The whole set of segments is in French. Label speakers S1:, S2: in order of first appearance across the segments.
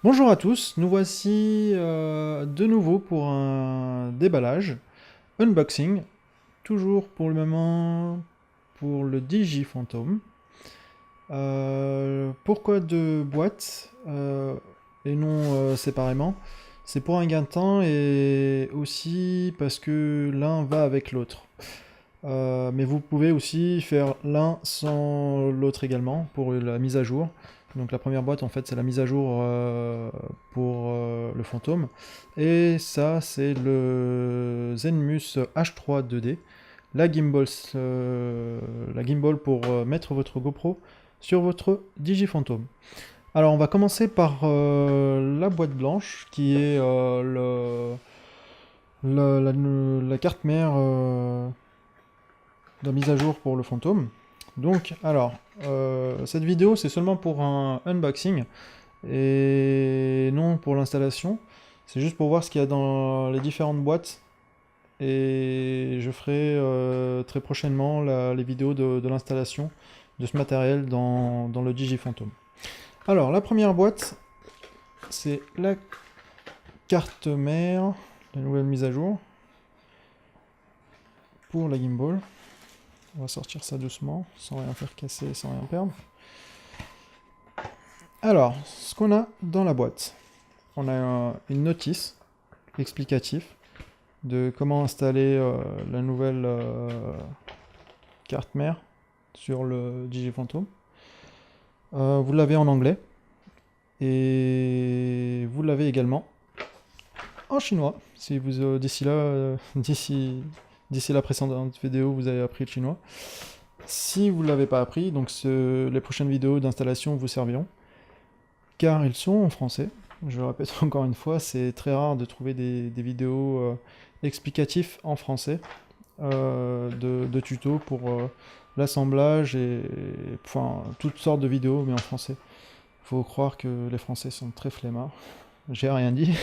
S1: Bonjour à tous, nous voici de nouveau pour un déballage, unboxing, toujours pour le moment pour le Digiphantom. Pourquoi deux boîtes et non séparément? C'est pour un gain de temps et aussi parce que l'un va avec l'autre. Mais vous pouvez aussi faire l'un sans l'autre également pour la mise à jour. Donc la première boîte en fait c'est la mise à jour pour le fantôme. Et ça c'est le Zenmus H3 2D. La gimbal pour mettre votre GoPro sur votre Digiphantom. Alors on va commencer par la boîte blanche qui est la carte mère de mise à jour pour le fantôme. Donc, alors, cette vidéo c'est seulement pour un unboxing et non pour l'installation. C'est juste pour voir ce qu'il y a dans les différentes boîtes et je ferai très prochainement les vidéos de l'installation de ce matériel dans le Digiphantom. Alors, la première boîte, c'est la carte mère, la nouvelle mise à jour pour la gimbal. On va sortir ça doucement, sans rien faire casser, sans rien perdre. Alors, ce qu'on a dans la boîte, on a une notice explicative de comment installer la nouvelle carte mère sur le Digiphantom. Vous l'avez en anglais et vous l'avez également en chinois. Si vous d'ici là, d'ici la précédente vidéo, vous avez appris le chinois. Si vous ne l'avez pas appris, donc les prochaines vidéos d'installation vous serviront, car ils sont en français. Je le répète encore une fois, c'est très rare de trouver des vidéos explicatives en français, de tutos pour l'assemblage et enfin toutes sortes de vidéos, mais en français. Faut croire que les Français sont très flemmards. J'ai rien dit.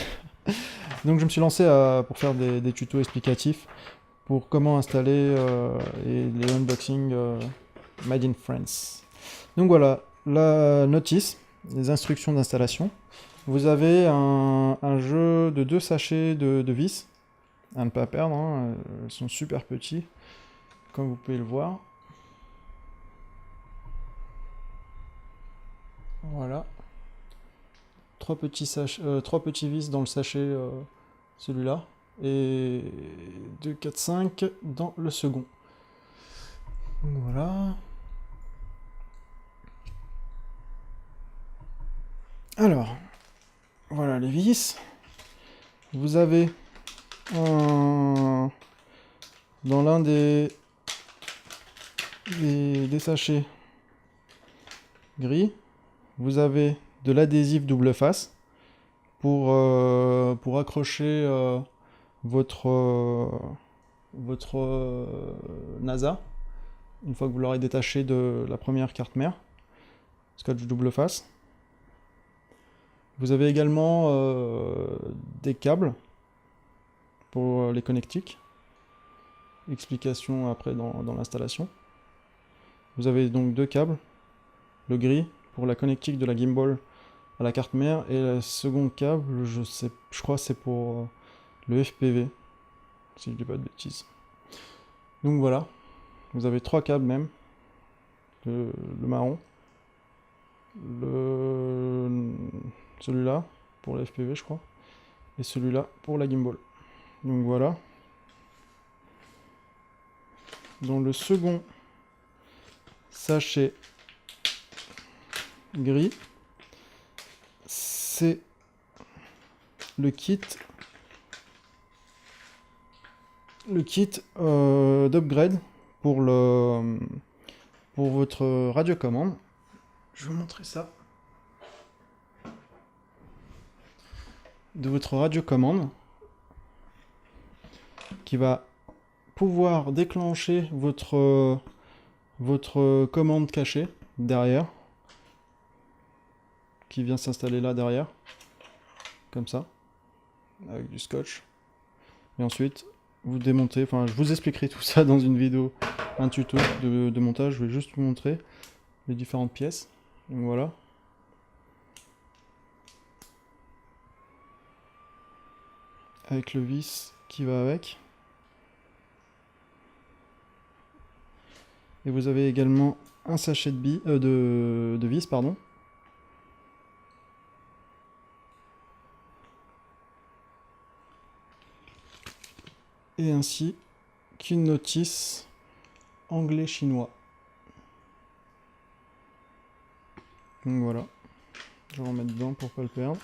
S1: Donc je me suis lancé pour faire des tutos explicatifs pour comment installer et les unboxings made in France. Donc voilà, la notice, les instructions d'installation. Vous avez un jeu de 2 sachets de vis, à ne pas perdre, hein, ils sont super petits, comme vous pouvez le voir. Voilà. 3 petits vis dans le sachet, celui-là, et 2, 4, 5 dans le second. Voilà. Alors, voilà les vis. Vous avez dans l'un des sachets gris, vous avez de l'adhésif double face pour accrocher votre NASA une fois que vous l'aurez détaché de la première carte mère, scotch double face. Vous avez également des câbles pour les connectiques. Explication après dans l'installation. Vous avez donc 2 câbles. Le gris pour la connectique de la gimbal à la carte mère et le second câble, je crois c'est pour le FPV, si je dis pas de bêtises. Donc voilà, vous avez 3 câbles même. Le marron, celui-là pour le FPV je crois, et celui-là pour la gimbal. Donc voilà. Dans le second sachet gris, c'est le kit d'upgrade pour votre radiocommande. Je vais vous montrer ça. De votre radiocommande qui va pouvoir déclencher votre commande cachée derrière, qui vient s'installer là derrière, comme ça, avec du scotch. Et ensuite, vous démontez, enfin je vous expliquerai tout ça dans une vidéo, un tuto de montage, je vais juste vous montrer les différentes pièces. Donc voilà. avec le vis qui va avec. Et vous avez également un sachet de vis, pardon. Et ainsi qu'une notice anglais-chinois. Donc voilà, je vais en mettre dedans pour pas le perdre.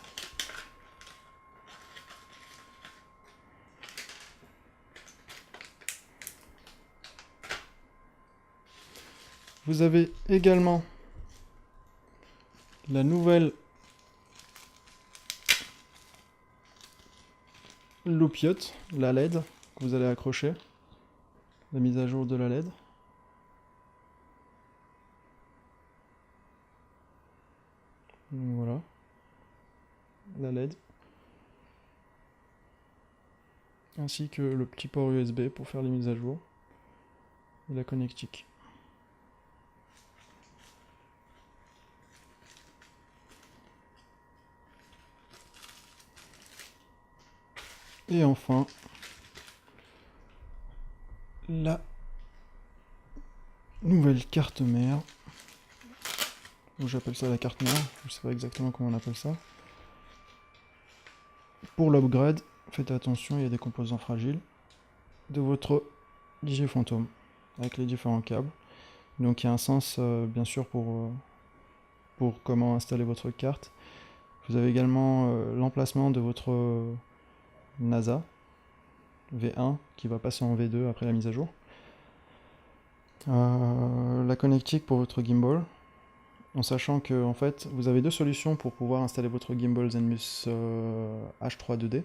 S1: Vous avez également la nouvelle loupiote, la LED, que vous allez accrocher. La mise à jour de la LED. Donc voilà, la LED. Ainsi que le petit port USB pour faire les mises à jour. Et la connectique. Et enfin, la nouvelle carte mère. J'appelle ça la carte mère, je sais pas exactement comment on appelle ça. Pour l'upgrade, faites attention, il y a des composants fragiles de votre DigiFantôme avec les différents câbles. Donc il y a un sens bien sûr pour comment installer votre carte. Vous avez également l'emplacement de votre NASA V1 qui va passer en V2 après la mise à jour. La connectique pour votre gimbal, en sachant que en fait vous avez deux solutions pour pouvoir installer votre gimbal Zenmuse H3 2D.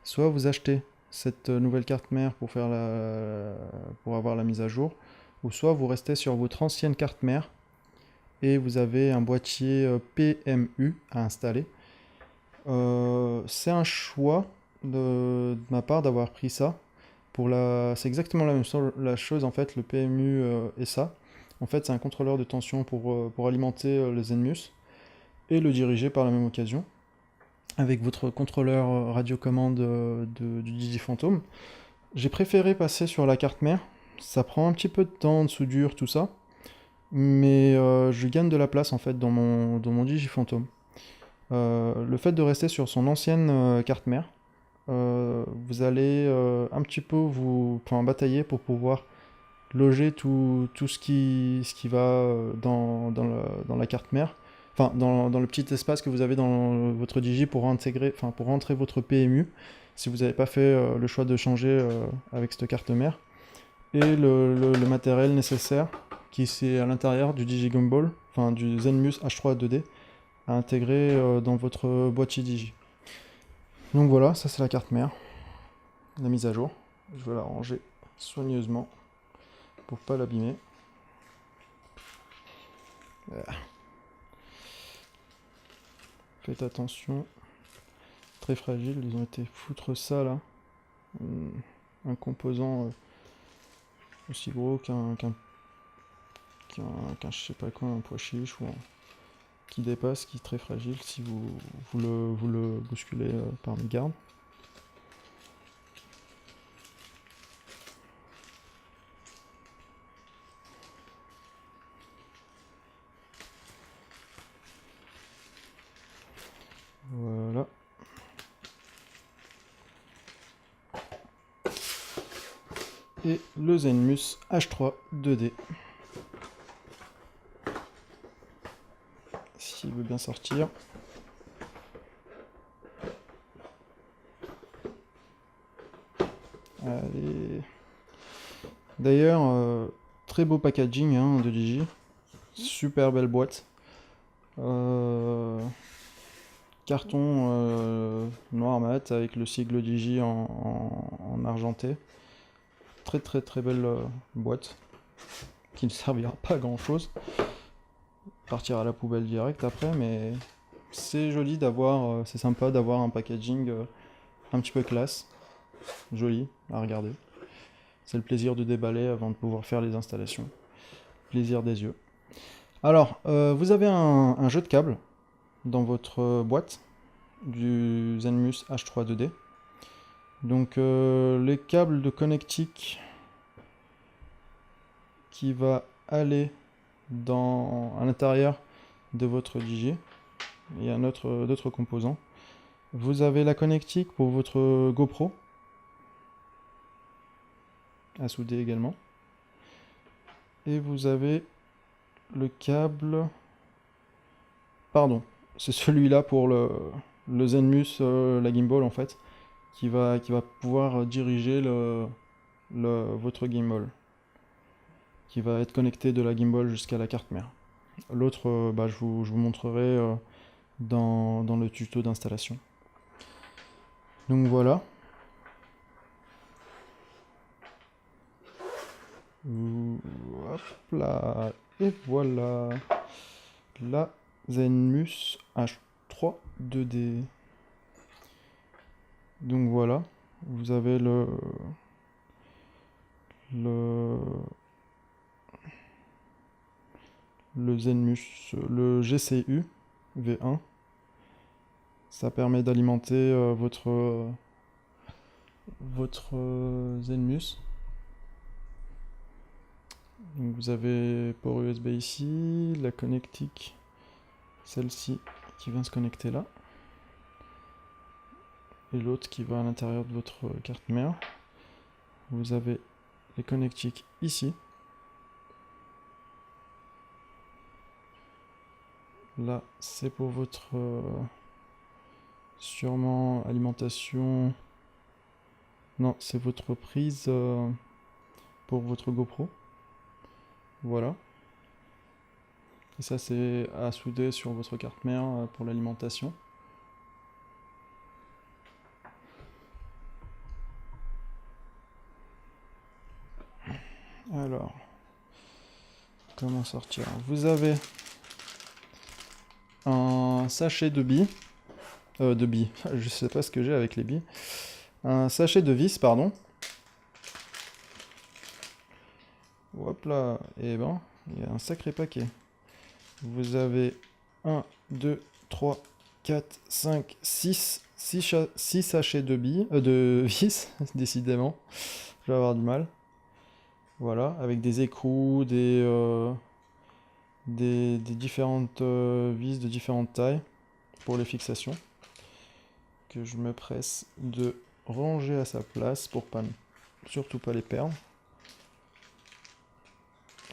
S1: Soit vous achetez cette nouvelle carte mère pour avoir la mise à jour, ou soit vous restez sur votre ancienne carte mère et vous avez un boîtier PMU à installer. C'est un choix de ma part d'avoir pris ça. C'est exactement la même chose en fait, le PMU et ça. En fait, c'est un contrôleur de tension pour alimenter le Zenmuse et le diriger par la même occasion avec votre contrôleur radiocommande du DigiFantôme. J'ai préféré passer sur la carte mère. Ça prend un petit peu de temps de soudure, tout ça, mais je gagne de la place en fait dans mon DigiFantôme. Le fait de rester sur son ancienne carte mère, vous allez un petit peu batailler pour pouvoir loger tout ce qui va dans la carte mère, enfin dans le petit espace que vous avez dans votre Digi pour rentrer votre PMU, si vous n'avez pas fait le choix de changer avec cette carte mère, et le matériel nécessaire qui c'est à l'intérieur du Digi Gimbal, enfin du Zenmuse H3 2D, à intégrer dans votre boîtier Digi. Donc voilà, ça c'est la carte mère, la mise à jour. Je vais la ranger soigneusement pour pas l'abîmer. Faites attention, très fragile, ils ont été foutre ça là. Un composant aussi gros qu'un je sais pas quoi, un pois chiche ou qui dépasse, qui est très fragile si vous le bousculez par mégarde. Voilà. Et le Zenmuse H3 2D. S'il veut bien sortir. Allez. D'ailleurs, très beau packaging hein, de Digi. Super belle boîte. Carton noir mat avec le sigle Digi en argenté. Très très très belle boîte qui ne servira pas à grand chose. Partir à la poubelle direct après, mais c'est joli d'avoir, c'est sympa d'avoir un packaging un petit peu classe, joli à regarder. C'est le plaisir de déballer avant de pouvoir faire les installations. Plaisir des yeux. Alors, vous avez un jeu de câbles dans votre boîte du Zenmuse H3 2D. Donc les câbles de connectique qui va aller à l'intérieur de votre DJ. Il y a d'autres composants. Vous avez la connectique pour votre GoPro à souder également. Et vous avez le câble... Pardon, c'est celui-là pour le Zenmus, la gimbal en fait, qui va pouvoir diriger votre gimbal, qui va être connecté de la gimbal jusqu'à la carte mère. L'autre, je vous montrerai dans le tuto d'installation. Donc voilà. Hop là. Et voilà. La Zenmus H3 2D. Donc voilà. Vous avez le Zenmus, le GCU V1. Ça permet d'alimenter votre Zenmus. Donc vous avez port USB ici, la connectique, celle-ci qui vient se connecter là, et l'autre qui va à l'intérieur de votre carte mère. Vous avez les connectiques ici. Là, c'est pour votre sûrement alimentation. Non, c'est votre prise pour votre GoPro. Voilà. Et ça, c'est à souder sur votre carte mère pour l'alimentation. Alors, comment sortir? Vous avez un sachet de billes. Je sais pas ce que j'ai avec les billes. Un sachet de vis, pardon. Hop là, et ben, il y a un sacré paquet. Vous avez 1, 2, 3, 4, 5, 6 sachets de billes, de vis, décidément. Je vais avoir du mal. Voilà, avec des écrous, des différentes vis de différentes tailles pour les fixations. Que je me presse de ranger à sa place pour surtout pas les perdre.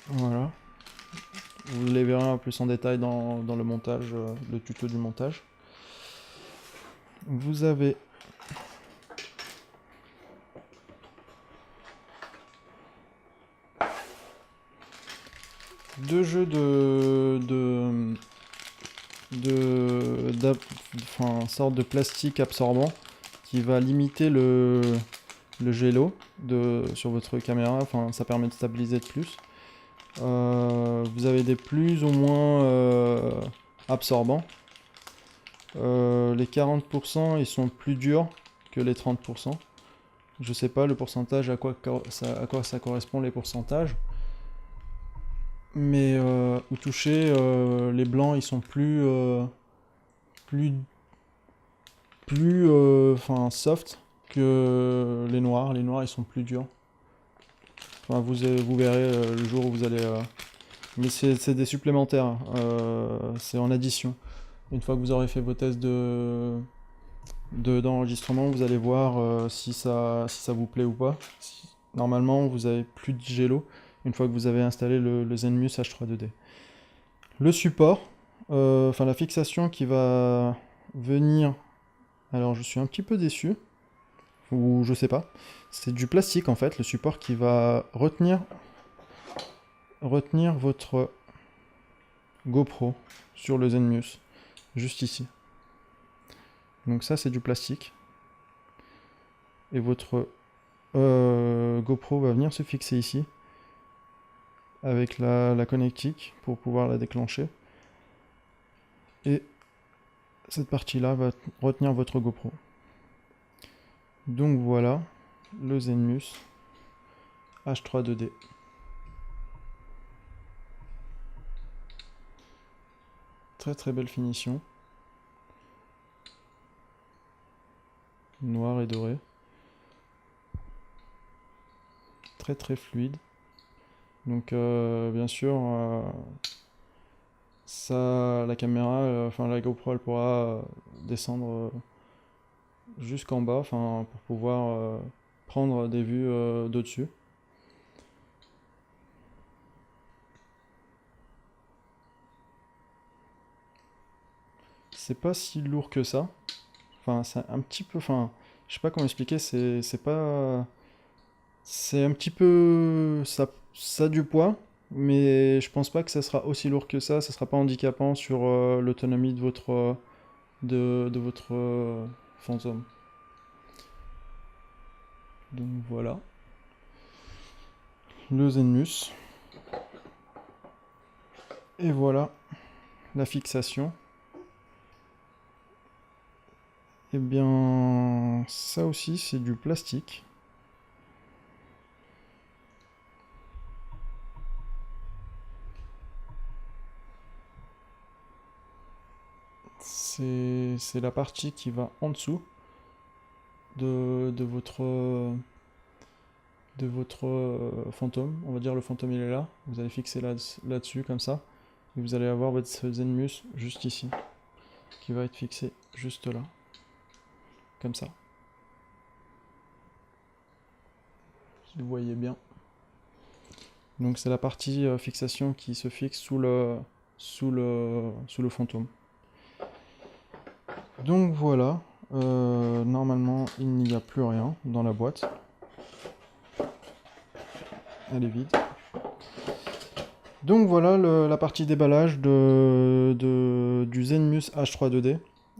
S1: Voilà. Vous les verrez un peu plus en détail dans le montage, le tuto du montage. Vous avez deux jeux sorte de plastique absorbant qui va limiter le gélo sur votre caméra. Enfin, ça permet de stabiliser de plus. Vous avez des plus ou moins absorbants. Les 40% ils sont plus durs que les 30%. Je sais pas le pourcentage à quoi ça correspond les pourcentages. Mais au toucher, les blancs ils sont plus soft que les noirs. Les noirs ils sont plus durs. Enfin, vous verrez le jour où vous allez. Mais c'est des supplémentaires. C'est en addition. Une fois que vous aurez fait vos tests d'enregistrement, vous allez voir si ça vous plaît ou pas. Normalement, vous avez plus de gélo une fois que vous avez installé le Zenmus H3 2D. Le support, la fixation qui va venir. Alors, je suis un petit peu déçu, ou je sais pas. C'est du plastique en fait, le support qui va retenir votre GoPro sur le Zenmus, juste ici. Donc ça, c'est du plastique. Et votre GoPro va venir se fixer ici avec la connectique pour pouvoir la déclencher. Et cette partie-là va retenir votre GoPro. Donc voilà, le Zenmus H3 2D. Très très belle finition. Noir et doré. très très fluide. Donc bien sûr, ça, la caméra, enfin la GoPro, elle pourra descendre jusqu'en bas, enfin pour pouvoir prendre des vues de dessus. C'est pas si lourd que ça. Enfin, c'est un petit peu. Enfin, je sais pas comment expliquer. C'est pas. C'est un petit peu. Ça a du poids, mais je pense pas que ça sera aussi lourd que ça. Ça sera pas handicapant sur l'autonomie de votre de votre Phantom. Donc voilà. Le Zenmus. Et voilà la fixation. Et bien, ça aussi, c'est du plastique. C'est la partie qui va en dessous de votre fantôme. On va dire le fantôme il est là. Vous allez fixer là-dessus comme ça. Et vous allez avoir votre Zenmus juste ici. Qui va être fixé juste là. Comme ça. Si vous voyez bien. Donc c'est la partie fixation qui se fixe sous le fantôme. Donc voilà. Normalement il n'y a plus rien dans la boîte. Elle est vide. Donc voilà la partie déballage du Zenmus H3 2D,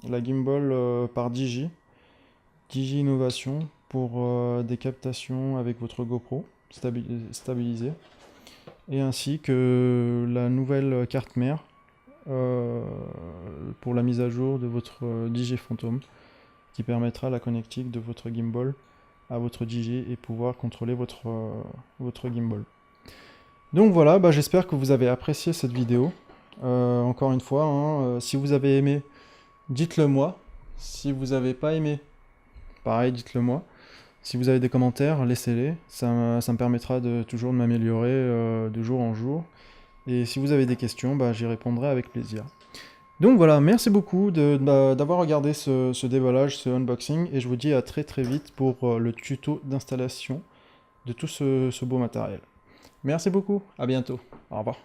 S1: la gimbal par Digi Innovation pour des captations avec votre GoPro stabilisée, et ainsi que la nouvelle carte mère pour la mise à jour de votre Digi Phantom, qui permettra la connectique de votre gimbal à votre Digi et pouvoir contrôler votre gimbal. Donc voilà, j'espère que vous avez apprécié cette vidéo. Encore une fois, hein, si vous avez aimé, dites-le moi. Si vous n'avez pas aimé, pareil, dites-le moi. Si vous avez des commentaires, laissez-les. Ça me permettra toujours de m'améliorer de jour en jour. Et si vous avez des questions, j'y répondrai avec plaisir. Donc voilà, merci beaucoup d'avoir regardé ce déballage, ce unboxing. Et je vous dis à très très vite pour le tuto d'installation de tout ce beau matériel. Merci beaucoup, à bientôt, au revoir.